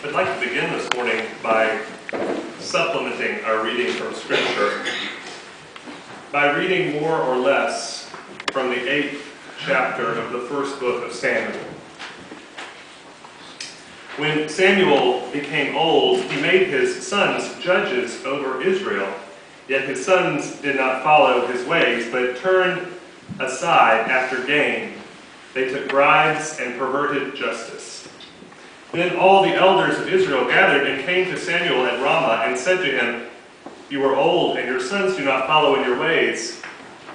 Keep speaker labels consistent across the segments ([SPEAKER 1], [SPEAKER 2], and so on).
[SPEAKER 1] I'd like to begin this morning by supplementing our reading from Scripture by reading more or less from the 8th chapter of the first book of Samuel. When Samuel became old, he made his sons judges over Israel. Yet his sons did not follow his ways, but turned aside after gain. They took bribes and perverted justice. Then all the elders of Israel gathered and came to Samuel at Ramah and said to him, "You are old, and your sons do not follow in your ways.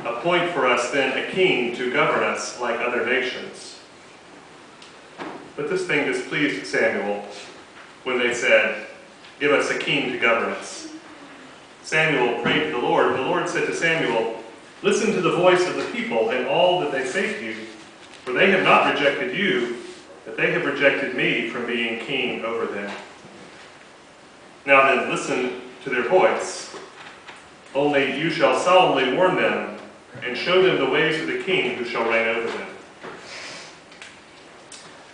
[SPEAKER 1] Appoint for us then a king to govern us like other nations." But this thing displeased Samuel when they said, "Give us a king to govern us." Samuel prayed to the Lord, and the Lord said to Samuel, "Listen to the voice of the people and all that they say to you, for they have not rejected you, but they have rejected me from being king over them. Now then, listen to their voice. Only you shall solemnly warn them and show them the ways of the king who shall reign over them."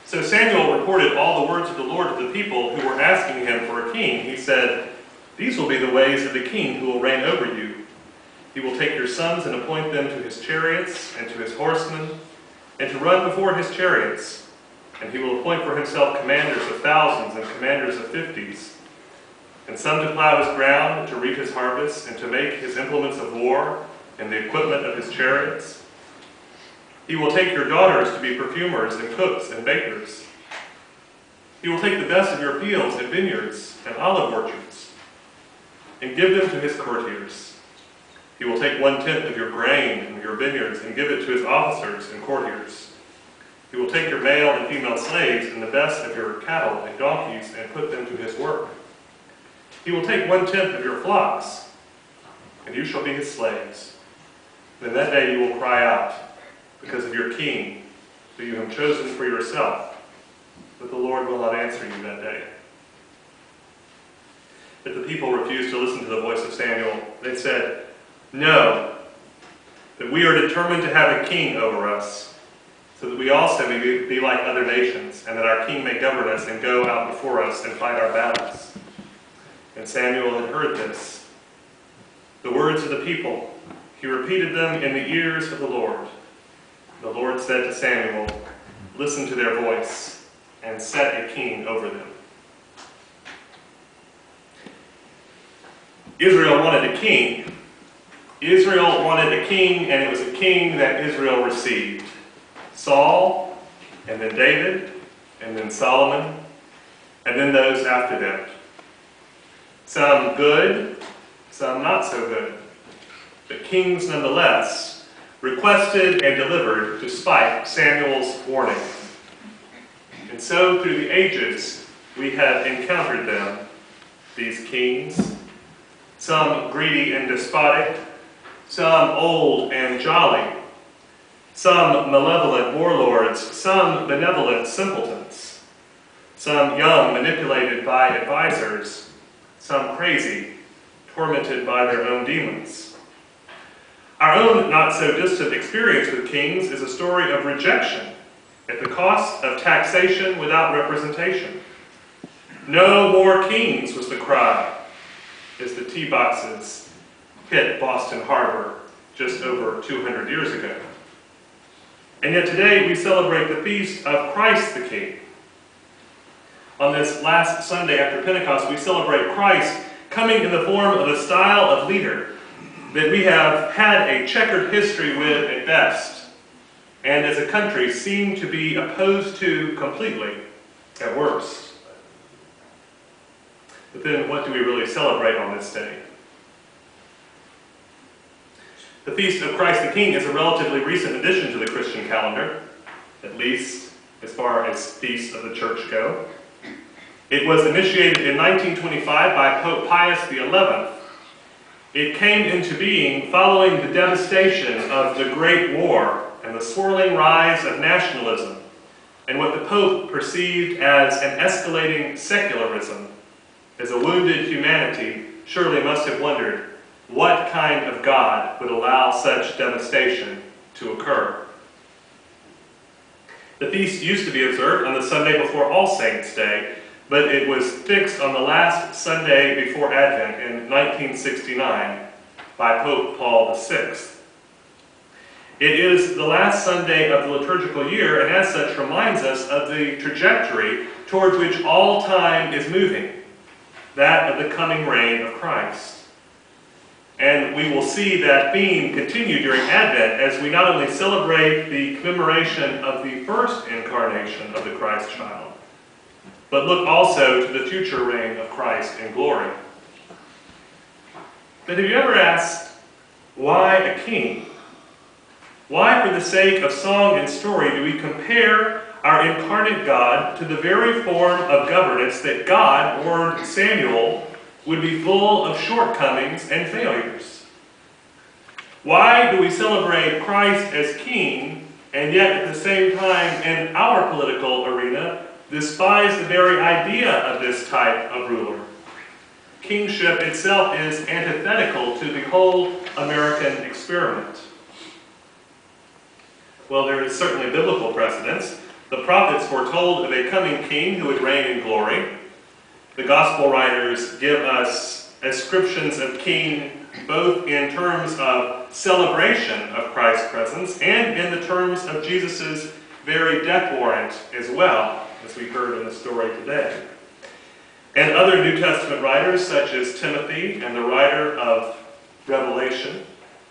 [SPEAKER 1] So Samuel reported all the words of the Lord to the people who were asking him for a king. He said, "These will be the ways of the king who will reign over you. He will take your sons and appoint them to his chariots and to his horsemen, and to run before his chariots. And he will appoint for himself commanders of thousands and commanders of 50s, and some to plow his ground, and to reap his harvest, and to make his implements of war, and the equipment of his chariots. He will take your daughters to be perfumers and cooks and bakers. He will take the best of your fields and vineyards and olive orchards, and give them to his courtiers. He will take 1/10 of your grain and your vineyards and give it to his officers and courtiers. He will take your male and female slaves and the best of your cattle and donkeys and put them to his work. He will take 1/10 of your flocks, and you shall be his slaves. Then that day you will cry out because of your king, who you have chosen for yourself, but the Lord will not answer you that day." But the people refused to listen to the voice of Samuel. They said, "No, that we are determined to have a king over us, so that we also may be like other nations, and that our king may govern us and go out before us and fight our battles." And Samuel had heard this, the words of the people. He repeated them in the ears of the Lord. The Lord said to Samuel, "Listen to their voice, and set a king over them." Israel wanted a king. Israel wanted a king, and it was a king that Israel received. Saul, and then David, and then Solomon, and then those after them. Some good, some not so good, but kings nonetheless, requested and delivered despite Samuel's warning. And so through the ages, we have encountered them, these kings, some greedy and despotic, some old and jolly, some malevolent warlords, some benevolent simpletons, some young, manipulated by advisors, some crazy, tormented by their own demons. Our own not-so-distant experience with kings is a story of rejection at the cost of taxation without representation. "No more kings," was the cry as the tea boxes hit Boston Harbor just over 200 years ago. And yet today we celebrate the feast of Christ the King. On this last Sunday after Pentecost, we celebrate Christ coming in the form of a style of leader that we have had a checkered history with at best, and as a country seem to be opposed to completely at worst. But then what do we really celebrate on this day? The Feast of Christ the King is a relatively recent addition to the Christian calendar, at least as far as feasts of the church go. It was initiated in 1925 by Pope Pius XI. It came into being following the devastation of the Great War and the swirling rise of nationalism, and what the Pope perceived as an escalating secularism, as a wounded humanity surely must have wondered what kind of God would allow such devastation to occur. The feast used to be observed on the Sunday before All Saints' Day, but it was fixed on the last Sunday before Advent in 1969 by Pope Paul VI. It is the last Sunday of the liturgical year, and as such reminds us of the trajectory towards which all time is moving, that of the coming reign of Christ. And we will see that theme continue during Advent as we not only celebrate the commemoration of the first incarnation of the Christ child, but look also to the future reign of Christ in glory. But have you ever asked, why a king? Why, for the sake of song and story, do we compare our incarnate God to the very form of governance that God warned Samuel would be full of shortcomings and failures? Why do we celebrate Christ as king, and yet at the same time in our political arena despise the very idea of this type of ruler? Kingship itself is antithetical to the whole American experiment. Well, there is certainly biblical precedence. The prophets foretold of a coming king who would reign in glory. The gospel writers give us ascriptions of king both in terms of celebration of Christ's presence and in the terms of Jesus' very death warrant as well, as we heard in the story today. And other New Testament writers, such as Timothy and the writer of Revelation,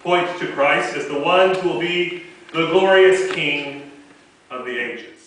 [SPEAKER 1] point to Christ as the one who will be the glorious King of the ages.